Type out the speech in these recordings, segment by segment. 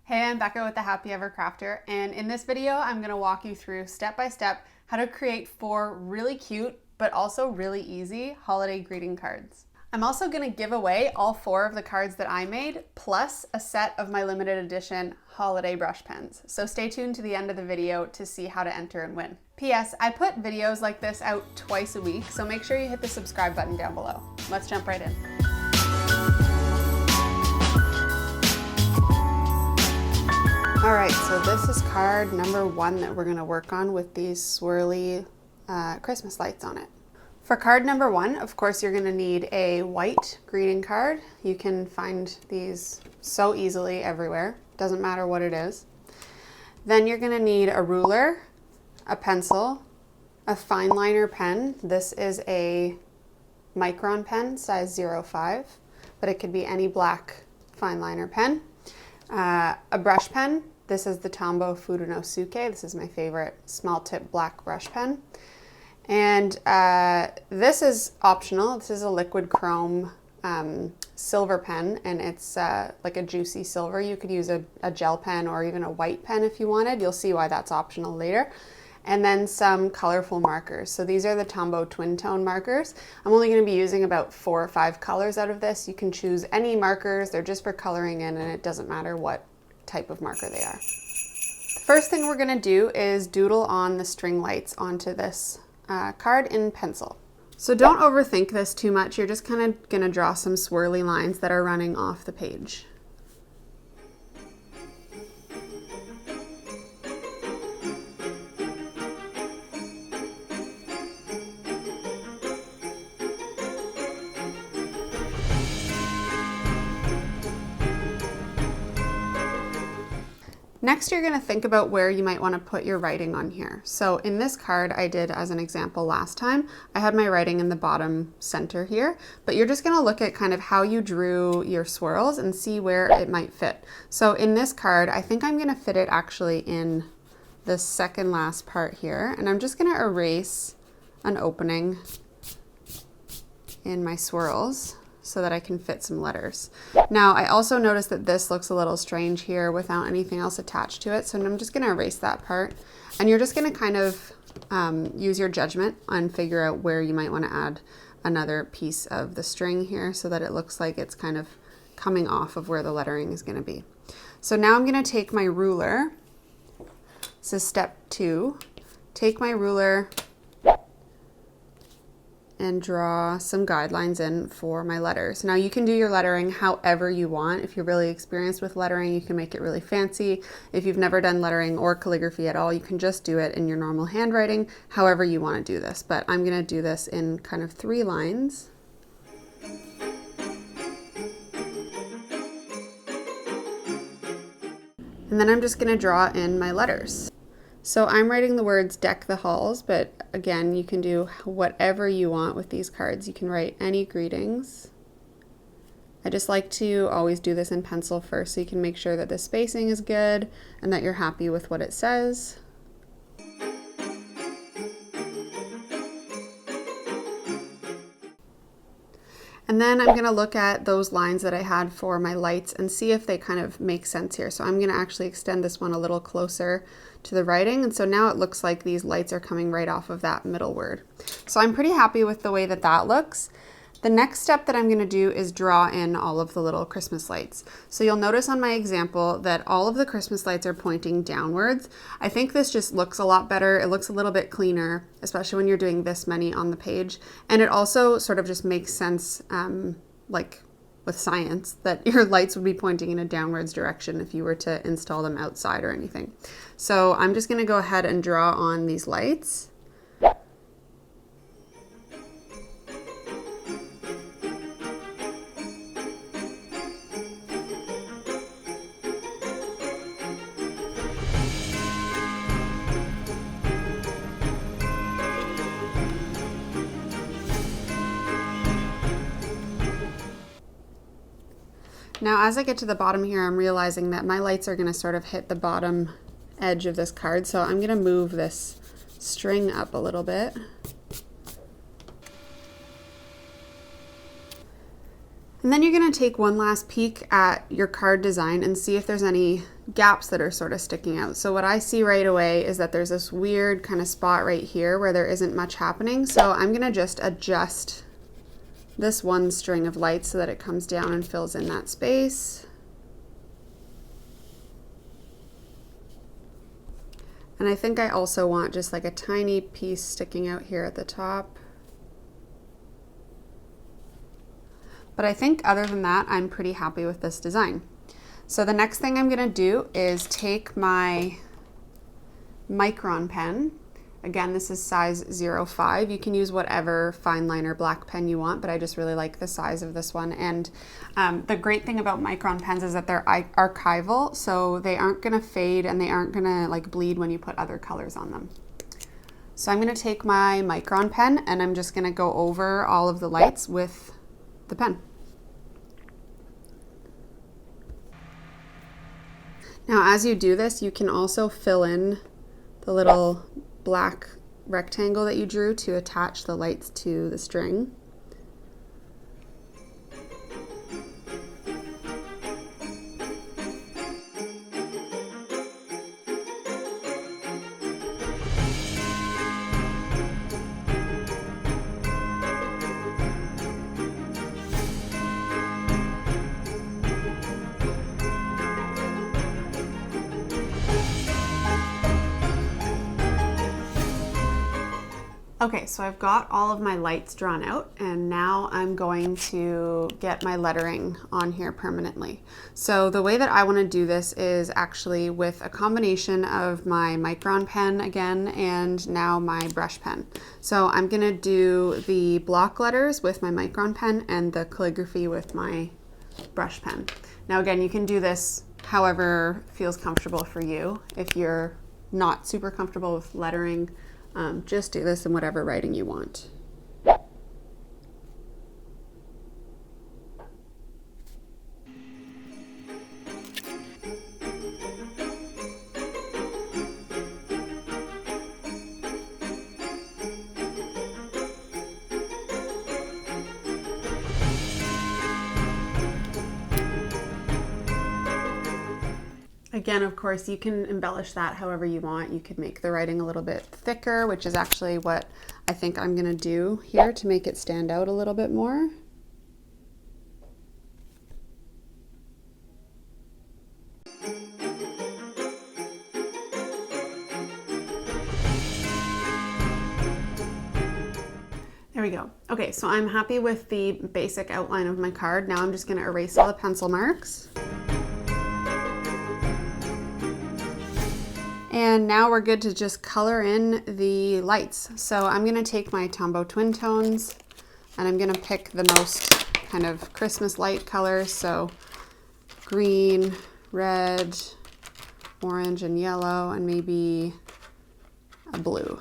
Hey, I'm Becca with the Happy Ever Crafter, and in this video I'm going to walk you through step by step how to create 4 really cute but also really easy holiday greeting cards. I'm also going to give away all 4 of the cards that I made, plus a set of my limited edition holiday brush pens. So stay tuned to the end of the video to see how to enter and win. P.S. I put videos like this out twice a week, so make sure you hit the subscribe button down below. Let's jump right in. All right, so this is card number 1 that we're going to work on with these swirly Christmas lights on it. For card number 1, of course, you're going to need a white greeting card. You can find these so easily everywhere. Doesn't matter what it is. Then you're going to need a ruler, a pencil, a fine liner pen. This is a micron pen, size 0.5, but it could be any black fine liner pen. A brush pen. This is the Tombow Furunosuke. This is my favorite small tip black brush pen. And this is optional. This is a liquid chrome silver pen, and it's like a juicy silver. You could use a gel pen or even a white pen if you wanted. You'll see why that's optional later. And then some colorful markers. So these are the Tombow twin tone markers. I'm only going to be using about 4 or 5 colors out of this. You can choose any markers. They're just for coloring in, and it doesn't matter what type of marker they are. The first thing we're going to do is doodle on the string lights onto this card in pencil. So don't overthink this too much. You're just kind of going to draw some swirly lines that are running off the page. Next, you're going to think about where you might want to put your writing on here. So in this card, I did as an example last time, I had my writing in the bottom center here, but you're just going to look at kind of how you drew your swirls and see where it might fit. So in this card, I think I'm going to fit it actually in the second last part here, and I'm just going to erase an opening in my swirls so that I can fit some letters. Now, I also noticed that this looks a little strange here without anything else attached to it, so I'm just going to erase that part. And you're just going to kind of use your judgment and figure out where you might want to add another piece of the string here so that it looks like it's kind of coming off of where the lettering is going to be. So now I'm going to take my ruler. This is step 2. Take my ruler and draw some guidelines in for my letters. Now you can do your lettering however you want. If you're really experienced with lettering, you can make it really fancy. If you've never done lettering or calligraphy at all, you can just do it in your normal handwriting, however you want to do this. But I'm gonna do this in kind of 3 lines. And then I'm just gonna draw in my letters. So I'm writing the words deck the halls, but again, you can do whatever you want with these cards. You can write any greetings. I just like to always do this in pencil first so you can make sure that the spacing is good and that you're happy with what it says. And then I'm going to look at those lines that I had for my lights and see if they kind of make sense here. So I'm going to actually extend this one a little closer to the writing. And so now it looks like these lights are coming right off of that middle word. So I'm pretty happy with the way that that looks. The next step that I'm going to do is draw in all of the little Christmas lights. So you'll notice on my example that all of the Christmas lights are pointing downwards. I think this just looks a lot better. It looks a little bit cleaner, especially when you're doing this many on the page. And it also sort of just makes sense, like with science, that your lights would be pointing in a downwards direction if you were to install them outside or anything. So I'm just going to go ahead and draw on these lights. Now, as I get to the bottom here, I'm realizing that my lights are going to sort of hit the bottom edge of this card, so I'm going to move this string up a little bit. And then you're going to take one last peek at your card design and see if there's any gaps that are sort of sticking out. So what I see right away is that there's this weird kind of spot right here where there isn't much happening. So I'm going to just adjust this one string of lights so that it comes down and fills in that space. And I think I also want just like a tiny piece sticking out here at the top. But I think other than that, I'm pretty happy with this design. So the next thing I'm gonna do is take my Micron pen. Again, this is size 05. You can use whatever fine liner black pen you want, but I just really like the size of this one. And the great thing about Micron pens is that they're archival, so they aren't gonna fade and they aren't gonna like bleed when you put other colors on them. So I'm gonna take my Micron pen and I'm just gonna go over all of the lights with the pen. Now, as you do this, you can also fill in the little black rectangle that you drew to attach the lights to the string. Okay, so I've got all of my lights drawn out and now I'm going to get my lettering on here permanently. So the way that I want to do this is actually with a combination of my Micron pen again and now my brush pen. So I'm going to do the block letters with my Micron pen and the calligraphy with my brush pen. Now again, you can do this however feels comfortable for you. If you're not super comfortable with lettering, just do this in whatever writing you want. Again, of course, you can embellish that however you want. You could make the writing a little bit thicker, which is actually what I think I'm going to do here to make it stand out a little bit more. There we go. Okay, so I'm happy with the basic outline of my card. Now I'm just going to erase all the pencil marks. And now we're good to just color in the lights. So I'm gonna take my Tombow Twin Tones and I'm gonna pick the most kind of Christmas light colors. So green, red, orange, and yellow, and maybe a blue.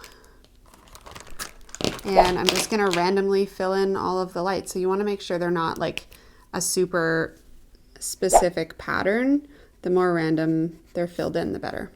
And I'm just gonna randomly fill in all of the lights. So you wanna make sure they're not like a super specific pattern. The more random they're filled in, the better.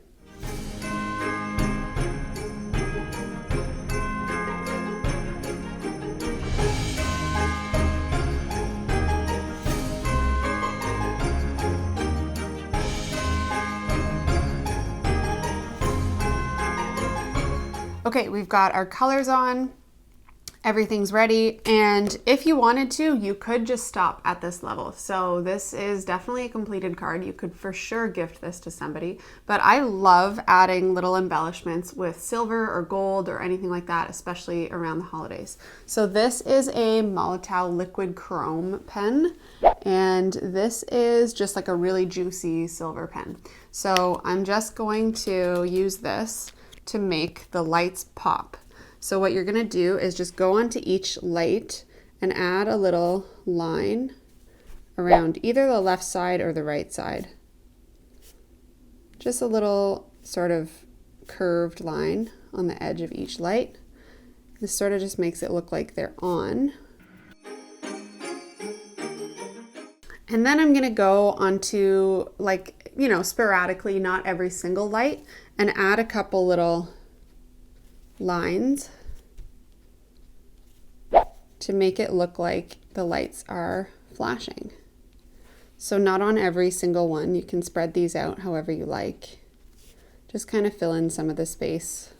Okay, we've got our colors on, everything's ready, and if you wanted to, you could just stop at this level. So this is definitely a completed card. You could for sure gift this to somebody, but I love adding little embellishments with silver or gold or anything like that, especially around the holidays. So this is a Molotow liquid chrome pen, and this is just like a really juicy silver pen. So I'm just going to use this to make the lights pop. So what you're gonna do is just go onto each light and add a little line around either the left side or the right side. Just a little sort of curved line on the edge of each light. This sort of just makes it look like they're on. And then I'm gonna go onto, like, you know, sporadically, not every single light, and add a couple little lines to make it look like the lights are flashing. So not on every single one. You can spread these out however you like. Just kind of fill in some of the space.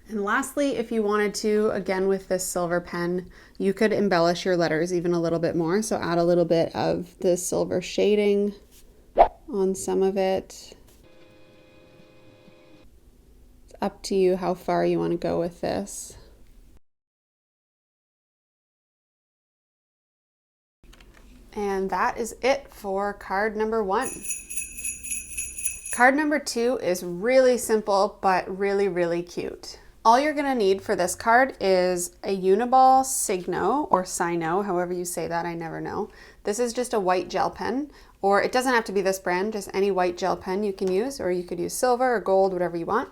And lastly, if you wanted to, again with this silver pen, you could embellish your letters even a little bit more. So add a little bit of the silver shading on some of it. It's up to you how far you want to go with this. And that is it for card number 1. Card number 2 is really simple, but really, really cute. All you're gonna need for this card is a Uniball Signo, or Sino, however you say that, I never know. This is just a white gel pen, or it doesn't have to be this brand, just any white gel pen you can use, or you could use silver or gold, whatever you want.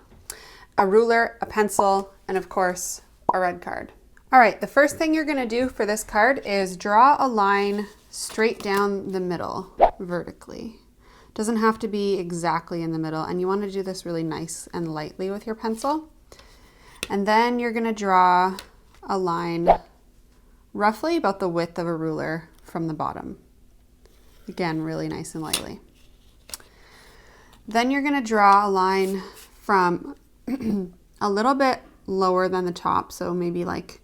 A ruler, a pencil, and of course, a red card. All right, the first thing you're gonna do for this card is draw a line straight down the middle, vertically. Doesn't have to be exactly in the middle, and you wanna do this really nice and lightly with your pencil. And then you're gonna draw a line roughly about the width of a ruler from the bottom. Again, really nice and lightly. Then you're gonna draw a line from a little bit lower than the top, so maybe like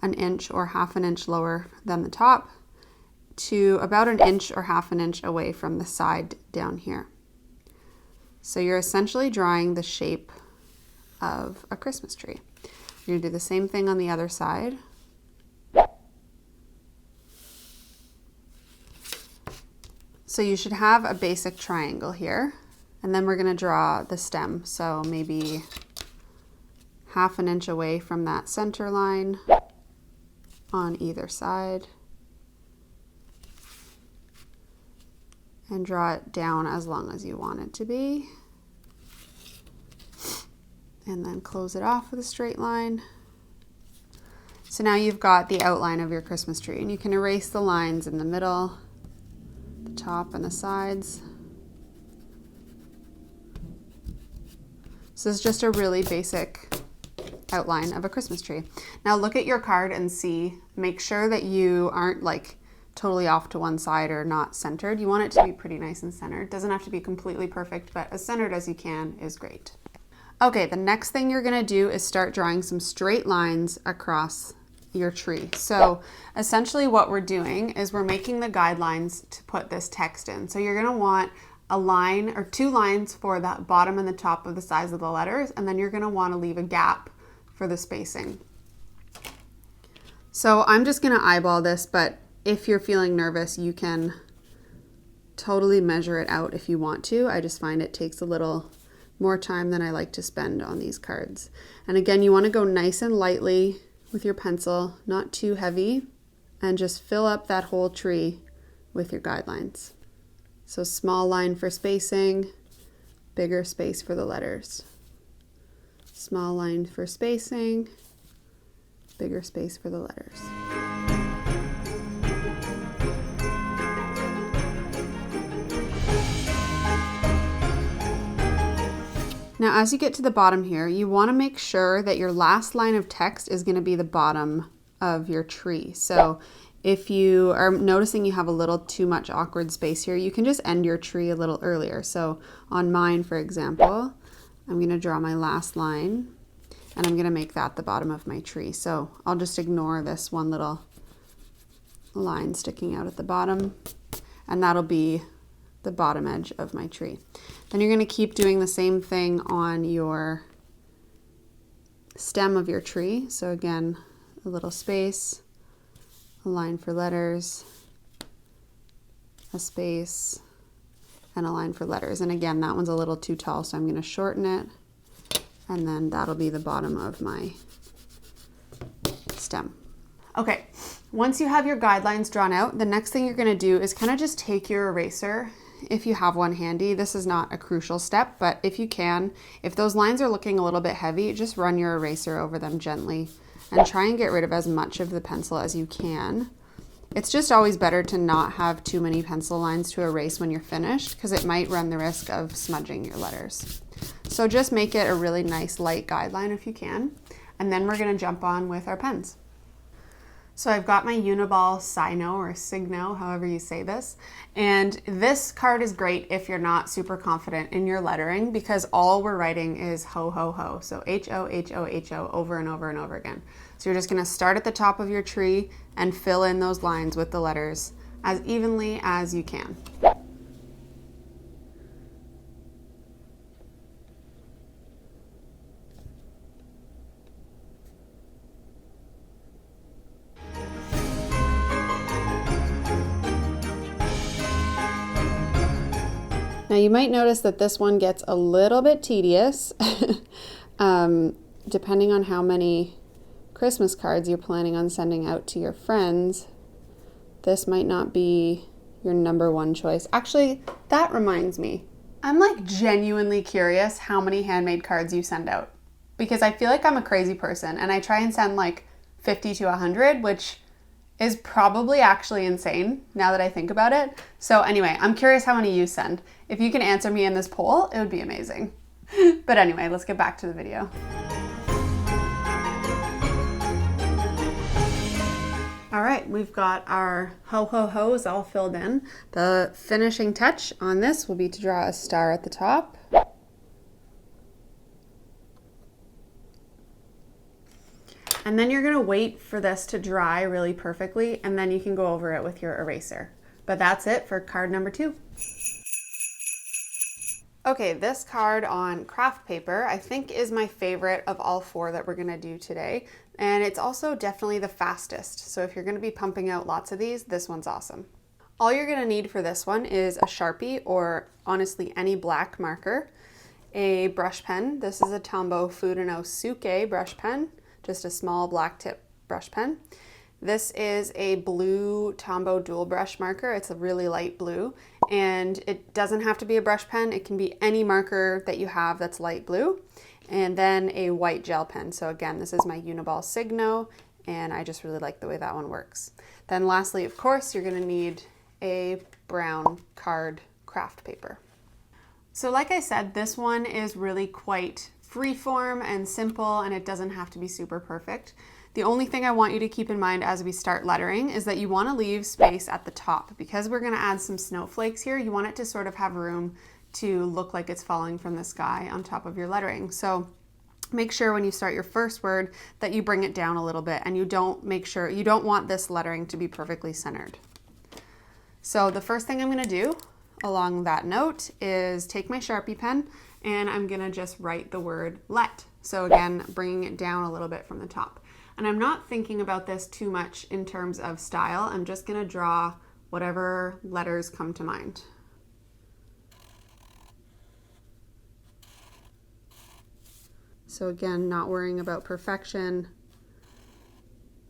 an inch or half an inch lower than the top, to about an inch or half an inch away from the side down here. So you're essentially drawing the shape of a Christmas tree. You're gonna do the same thing on the other side. So you should have a basic triangle here, and then we're gonna draw the stem. So maybe half an inch away from that center line on either side, and draw it down as long as you want it to be. And then close it off with a straight line. So now you've got the outline of your Christmas tree, and you can erase the lines in the middle, the top, and the sides. So it's just a really basic outline of a Christmas tree. Now look at your card and see, make sure that you aren't like totally off to one side or not centered. You want it to be pretty nice and centered. It doesn't have to be completely perfect, but as centered as you can is great. Okay, the next thing you're gonna do is start drawing some straight lines across your tree. So essentially what we're doing is we're making the guidelines to put this text in. So you're gonna want a line or 2 lines for the bottom and the top of the size of the letters, and then you're gonna wanna leave a gap for the spacing. So I'm just gonna eyeball this, but if you're feeling nervous, you can totally measure it out if you want to. I just find it takes a little more time than I like to spend on these cards. And again, you want to go nice and lightly with your pencil, not too heavy, and just fill up that whole tree with your guidelines. So small line for spacing, bigger space for the letters. Small line for spacing, bigger space for the letters. Now, as you get to the bottom here, you want to make sure that your last line of text is going to be the bottom of your tree. So if you are noticing you have a little too much awkward space here, you can just end your tree a little earlier. So on mine, for example, I'm going to draw my last line, and I'm going to make that the bottom of my tree. So I'll just ignore this one little line sticking out at the bottom, and that'll be the bottom edge of my tree. Then you're going to keep doing the same thing on your stem of your tree. So again, a little space, a line for letters, a space, and a line for letters. And again, that one's a little too tall, so I'm going to shorten it, and then that'll be the bottom of my stem. Okay, once you have your guidelines drawn out, the next thing you're going to do is kind of just take your eraser, if you have one handy. This is not a crucial step, but if you can, if those lines are looking a little bit heavy, just run your eraser over them gently and try and get rid of as much of the pencil as you can. It's just always better to not have too many pencil lines to erase when you're finished, because it might run the risk of smudging your letters. So just make it a really nice light guideline if you can, and then we're going to jump on with our pens. So I've got my Uniball Signo or Signo, however you say this. And this card is great if you're not super confident in your lettering because all we're writing is ho, ho, ho. So H-O, H-O, H-O over and over and over again. So you're just gonna start at the top of your tree and fill in those lines with the letters as evenly as you can. Now you might notice that this one gets a little bit tedious depending on how many Christmas cards you're planning on sending out to your friends. This might not be your #1 choice. Actually, that reminds me. I'm like genuinely curious how many handmade cards you send out because I feel like I'm a crazy person and I try and send like 50 to 100, which is probably actually insane now that I think about it. So anyway, I'm curious how many you send. If you can answer me in this poll, it would be amazing. But anyway, let's get back to the video. All right, we've got our ho-ho-hos all filled in. The finishing touch on this will be to draw a star at the top. And then you're gonna wait for this to dry really perfectly, and then you can go over it with your eraser. But that's it for card #2. Okay, this card on craft paper I think is my favorite of all 4 that we're gonna do today. And it's also definitely the fastest. So if you're gonna be pumping out lots of these, this one's awesome. All you're gonna need for this one is a Sharpie or honestly any black marker, a brush pen. This is a Tombow Fudino Suke brush pen, just a small black tip brush pen. This is a blue Tombow dual brush marker. It's a really light blue, and it doesn't have to be a brush pen. It can be any marker that you have that's light blue. And then a white gel pen. So again, this is my Uniball Signo, and I just really like the way that one works. Then lastly, of course, you're gonna need a brown card craft paper. So like I said, this one is really quite freeform and simple, and it doesn't have to be super perfect. The only thing I want you to keep in mind as we start lettering is that you want to leave space at the top. Because we're going to add some snowflakes here, you want it to sort of have room to look like it's falling from the sky on top of your lettering. So make sure when you start your first word that you bring it down a little bit, and you don't want this lettering to be perfectly centered. So the first thing I'm going to do along that note is take my Sharpie pen and I'm going to just write the word let. So again, bringing it down a little bit from the top. And I'm not thinking about this too much in terms of style. I'm just going to draw whatever letters come to mind. So again, not worrying about perfection,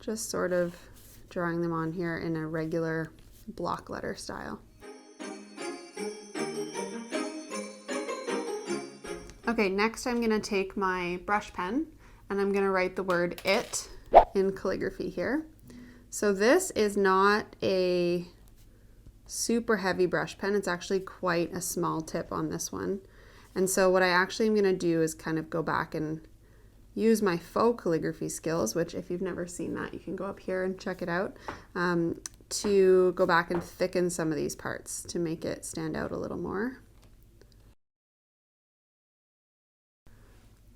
just sort of drawing them on here in a regular block letter style. Okay, next I'm going to take my brush pen and I'm going to write the word it in calligraphy here. So this is not a super heavy brush pen. It's actually quite a small tip on this one. And so what I actually am going to do is kind of go back and use my faux calligraphy skills, which if you've never seen that, you can go up here and check it out, to go back and thicken some of these parts to make it stand out a little more.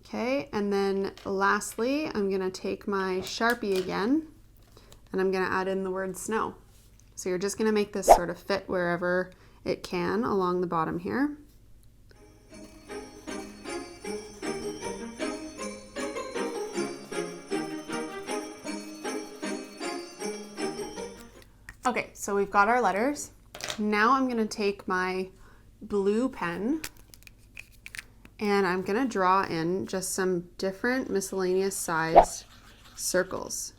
Okay, and then lastly, I'm going to take my Sharpie again, and I'm going to add in the word snow. So you're just going to make this sort of fit wherever it can along the bottom here. Okay, so we've got our letters. Now I'm going to take my blue pen and I'm going to draw in just some different miscellaneous sized circles.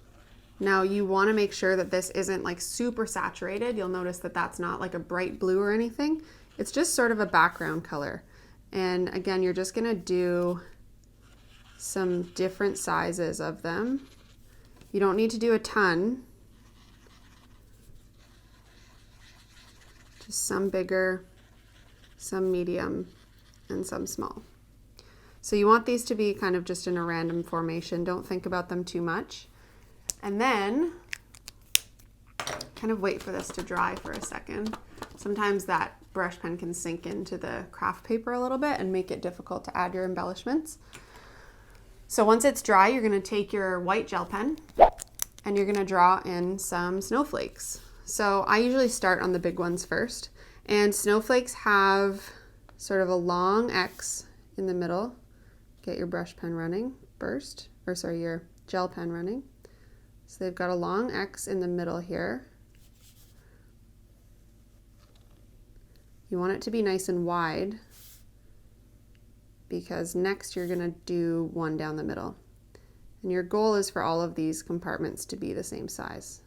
Now you want to make sure that this isn't like super saturated. You'll notice that that's not like a bright blue or anything. It's just sort of a background color. And again, you're just going to do some different sizes of them. You don't need to do a ton. Just some bigger, some medium, and some small. So you want these to be kind of just in a random formation. Don't think about them too much. And then kind of wait for this to dry for a second. Sometimes that brush pen can sink into the craft paper a little bit and make it difficult to add your embellishments. So once it's dry, you're going to take your white gel pen and you're going to draw in some snowflakes. So I usually start on the big ones first, and snowflakes have sort of a long X in the middle. Get your brush pen running first, or sorry, your gel pen running. So they've got a long X in the middle here. You want it to be nice and wide because next you're going to do one down the middle. And your goal is for all of these compartments to be the same size.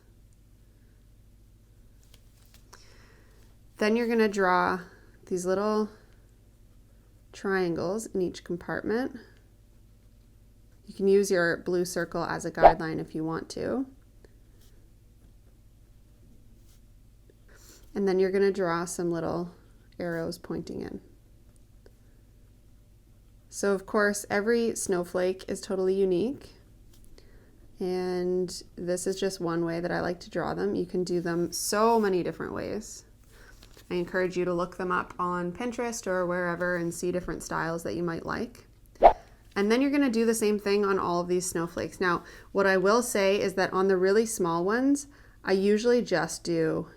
Then you're going to draw these little triangles in each compartment. You can use your blue circle as a guideline if you want to. And then you're going to draw some little arrows pointing in. So of course every snowflake is totally unique, and this is just one way that I like to draw them. You can do them so many different ways. I encourage you to look them up on Pinterest or wherever and see different styles that you might like. And then you're going to do the same thing on all of these snowflakes. Now, what I will say is that on the really small ones, I usually just do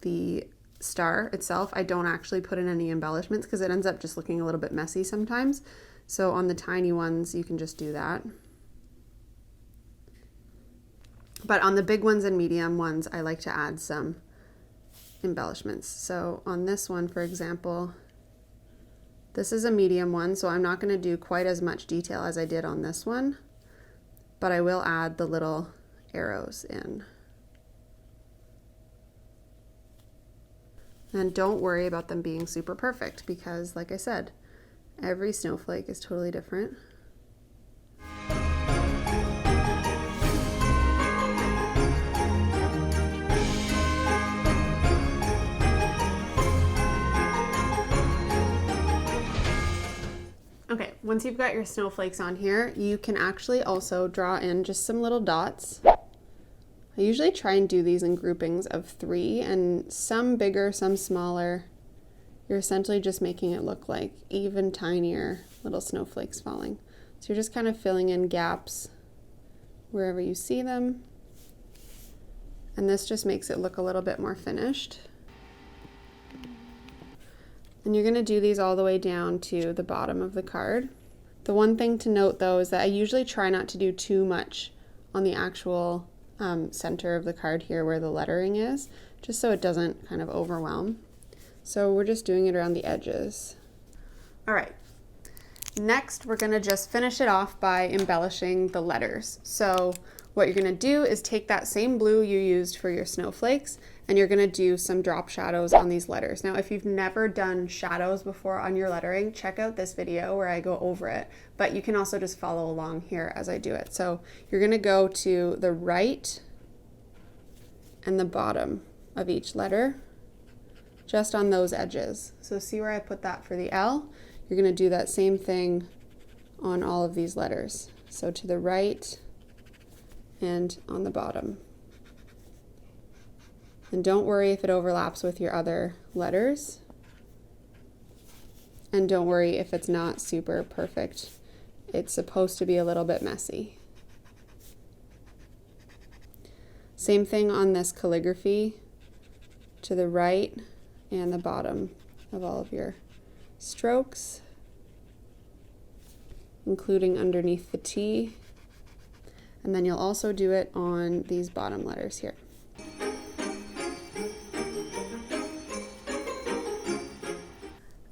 the star itself. I don't actually put in any embellishments because it ends up just looking a little bit messy sometimes. So on the tiny ones, you can just do that. But on the big ones and medium ones, I like to add some embellishments. So on this one, for example, this is a medium one, so I'm not going to do quite as much detail as I did on this one, but I will add the little arrows in. And don't worry about them being super perfect because, like I said, every snowflake is totally different. Okay, once you've got your snowflakes on here, you can actually also draw in just some little dots. I usually try and do these in groupings of 3, and some bigger, some smaller. You're essentially just making it look like even tinier little snowflakes falling. So you're just kind of filling in gaps wherever you see them. And this just makes it look a little bit more finished. And you're going to do these all the way down to the bottom of the card. The one thing to note though is that I usually try not to do too much on the actual center of the card here where the lettering is, just so it doesn't kind of overwhelm. So we're just doing it around the edges. All right, next we're going to just finish it off by embellishing the letters. So what you're going to do is take that same blue you used for your snowflakes and you're going to do some drop shadows on these letters. Now, if you've never done shadows before on your lettering, check out this video where I go over it, but you can also just follow along here as I do it. So you're going to go to the right and the bottom of each letter, just on those edges. So see where I put that for the L? You're going to do that same thing on all of these letters. So to the right and on the bottom. And don't worry if it overlaps with your other letters. And don't worry if it's not super perfect. It's supposed to be a little bit messy. Same thing on this calligraphy, to the right and the bottom of all of your strokes, including underneath the T. And then you'll also do it on these bottom letters here.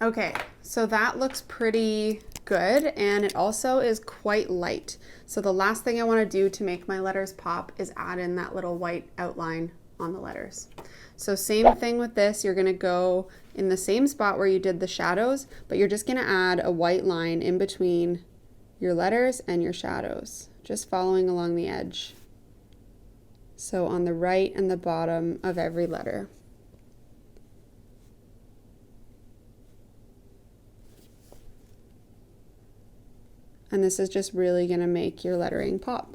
Okay, so that looks pretty good, and it also is quite light. So the last thing I want to do to make my letters pop is add in that little white outline on the letters. So same thing with this, you're going to go in the same spot where you did the shadows, but you're just going to add a white line in between your letters and your shadows, just following along the edge. So on the right and the bottom of every letter. And this is just really going to make your lettering pop.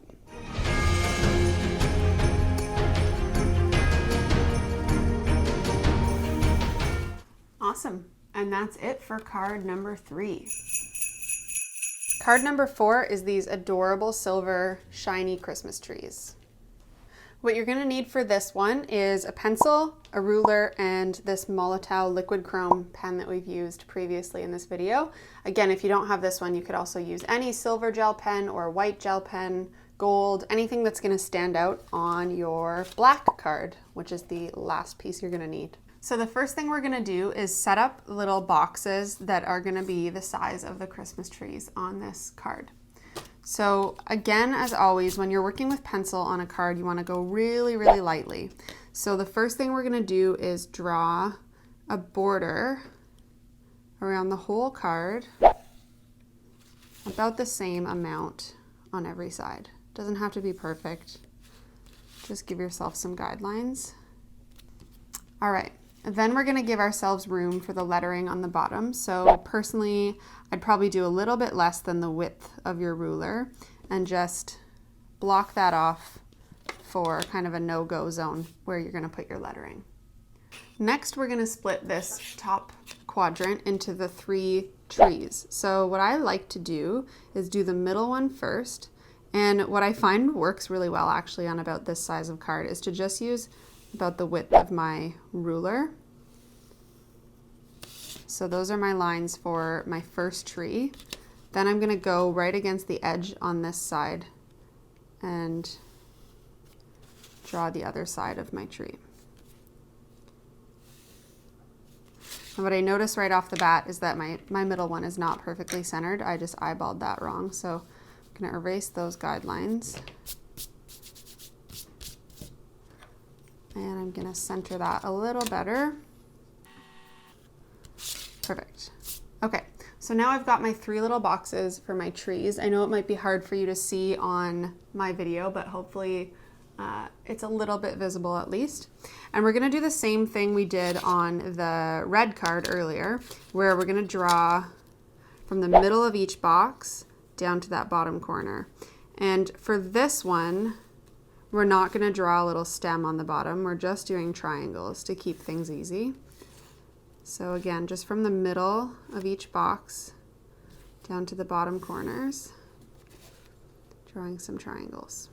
Awesome. And that's it for card number 3. Card number 4 is these adorable silver shiny Christmas trees. What you're gonna need for this one is a pencil, a ruler, and this Molotow liquid chrome pen that we've used previously in this video. Again, if you don't have this one, you could also use any silver gel pen or white gel pen, gold, anything that's gonna stand out on your black card, which is the last piece you're gonna need. So the first thing we're gonna do is set up little boxes that are gonna be the size of the Christmas trees on this card. So again, as always, when you're working with pencil on a card, you want to go really, really lightly. So the first thing we're going to do is draw a border around the whole card, about the same amount on every side. Doesn't have to be perfect. Just give yourself some guidelines. All right. Then we're going to give ourselves room for the lettering on the bottom. So personally, I'd probably do a little bit less than the width of your ruler and just block that off for kind of a no-go zone where you're going to put your lettering. Next, we're going to split this top quadrant into the 3 trees. So what I like to do is do the middle one first. And what I find works really well actually on about this size of card is to just use about the width of my ruler. So those are my lines for my first tree. Then I'm going to go right against the edge on this side and draw the other side of my tree. And what I notice right off the bat is that my middle one is not perfectly centered. I just eyeballed that wrong. So I'm going to erase those guidelines. And I'm going to center that a little better. Perfect. Okay, so now I've got my 3 little boxes for my trees. I know it might be hard for you to see on my video, but hopefully it's a little bit visible at least. And we're going to do the same thing we did on the red card earlier, where we're going to draw from the middle of each box down to that bottom corner. And for this one, we're not going to draw a little stem on the bottom. We're just doing triangles to keep things easy. So again, just from the middle of each box down to the bottom corners, drawing some triangles.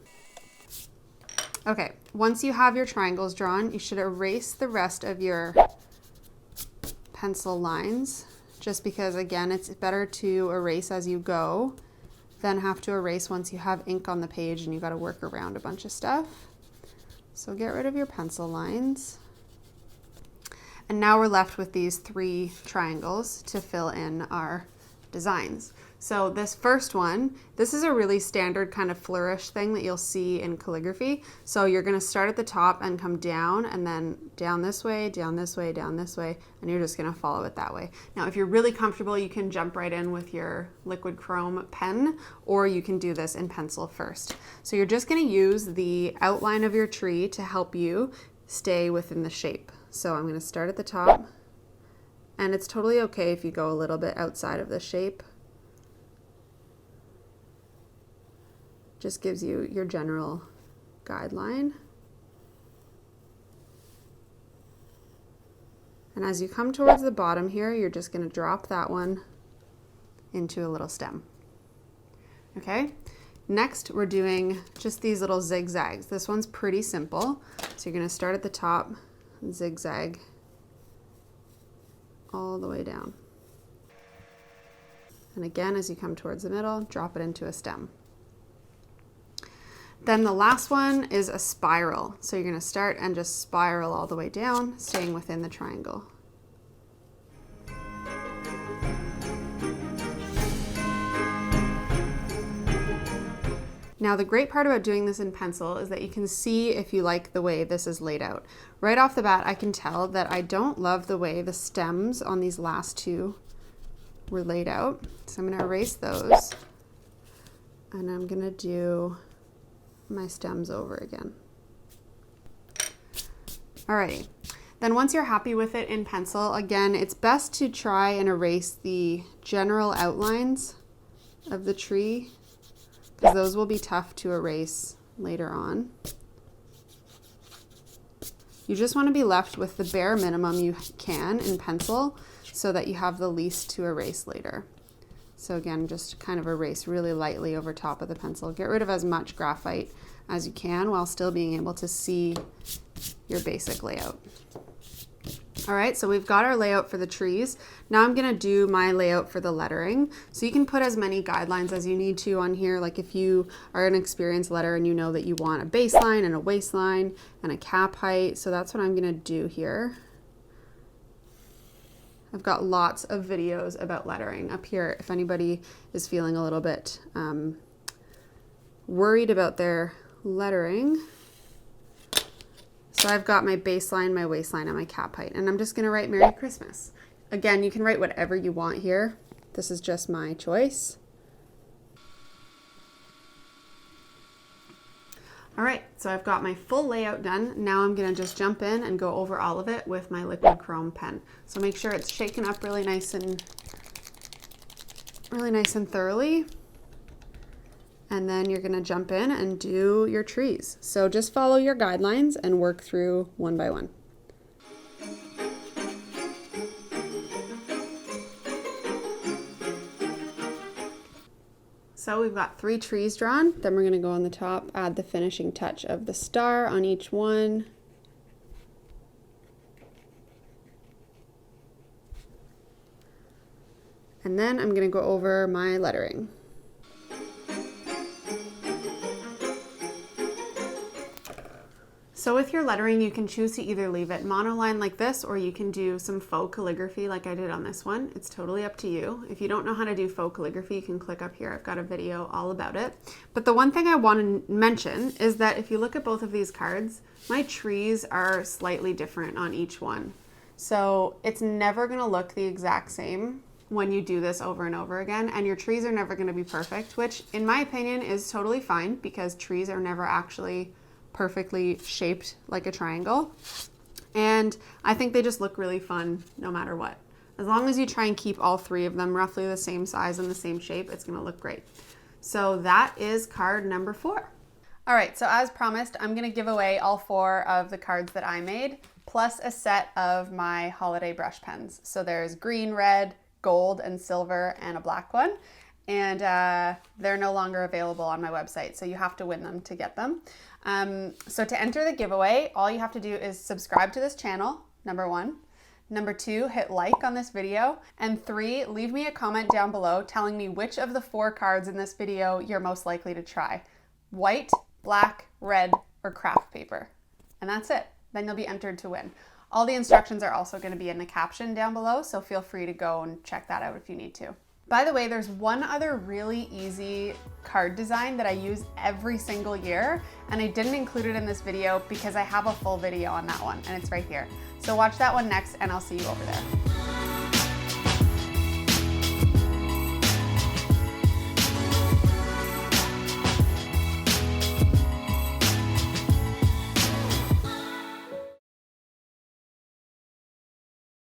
Okay, once you have your triangles drawn, you should erase the rest of your pencil lines, just because again, it's better to erase as you go than have to erase once you have ink on the page and you got to work around a bunch of stuff. So get rid of your pencil lines. And now we're left with these 3 triangles to fill in our designs. So this first one, this is a really standard kind of flourish thing that you'll see in calligraphy. So you're going to start at the top and come down and then down this way, down this way, down this way, and you're just going to follow it that way. Now, if you're really comfortable, you can jump right in with your liquid chrome pen, or you can do this in pencil first. So you're just going to use the outline of your tree to help you stay within the shape. So I'm going to start at the top, and it's totally okay if you go a little bit outside of the shape. Just gives you your general guideline. And as you come towards the bottom here, you're just going to drop that one into a little stem. Okay, next we're doing just these little zigzags. This one's pretty simple. So you're going to start at the top, zigzag all the way down. And again, as you come towards the middle, drop it into a stem. Then the last one is a spiral. So you're going to start and just spiral all the way down, staying within the triangle. Now the great part about doing this in pencil is that you can see if you like the way this is laid out. Right off the bat, I can tell that I don't love the way the stems on these last 2 were laid out. So I'm going to erase those, and I'm going to do my stems over again. Alrighty, then once you're happy with it in pencil, again, it's best to try and erase the general outlines of the tree, because those will be tough to erase later on. You just want to be left with the bare minimum you can in pencil so that you have the least to erase later. So again, just kind of erase really lightly over top of the pencil. Get rid of as much graphite as you can while still being able to see your basic layout. All right, so we've got our layout for the trees. Now I'm gonna do my layout for the lettering. So you can put as many guidelines as you need to on here. Like if you are an experienced letterer and you know that you want a baseline and a waistline and a cap height. So that's what I'm gonna do here. I've got lots of videos about lettering up here if anybody is feeling a little bit worried about their lettering. So I've got my baseline, my waistline, and my cap height, and I'm just gonna write Merry Christmas. Again, you can write whatever you want here. This is just my choice. All right, so I've got my full layout done. Now I'm gonna just jump in and go over all of it with my liquid chrome pen. So make sure it's shaken up really nice and thoroughly. And then you're gonna jump in and do your trees. So just follow your guidelines and work through one by one. So we've got 3 trees drawn. Then we're gonna go on the top, add the finishing touch of the star on each one. And then I'm gonna go over my lettering. So with your lettering, you can choose to either leave it monoline like this, or you can do some faux calligraphy like I did on this one. It's totally up to you. If you don't know how to do faux calligraphy, you can click up here. I've got a video all about it. But the one thing I want to mention is that if you look at both of these cards, my trees are slightly different on each one. So it's never going to look the exact same when you do this over and over again, and your trees are never going to be perfect, which in my opinion is totally fine because trees are never actually perfectly shaped like a triangle. And I think they just look really fun no matter what. As long as you try and keep all 3 of them roughly the same size and the same shape, it's gonna look great. So that is card number 4. All right, so as promised, I'm gonna give away all 4 of the cards that I made, plus a set of my holiday brush pens. So there's green, red, gold, and silver, and a black one. And they're no longer available on my website, so you have to win them to get them. So to enter the giveaway, all you have to do is subscribe to this channel, number 1. Number 2, hit like on this video. And 3, leave me a comment down below telling me which of the 4 cards in this video you're most likely to try. White, black, red, or craft paper. And that's it. Then you'll be entered to win. All the instructions are also going to be in the caption down below, so feel free to go and check that out if you need to. By the way, there's one other really easy card design that I use every single year, and I didn't include it in this video because I have a full video on that one, and it's right here. So watch that one next, and I'll see you over there.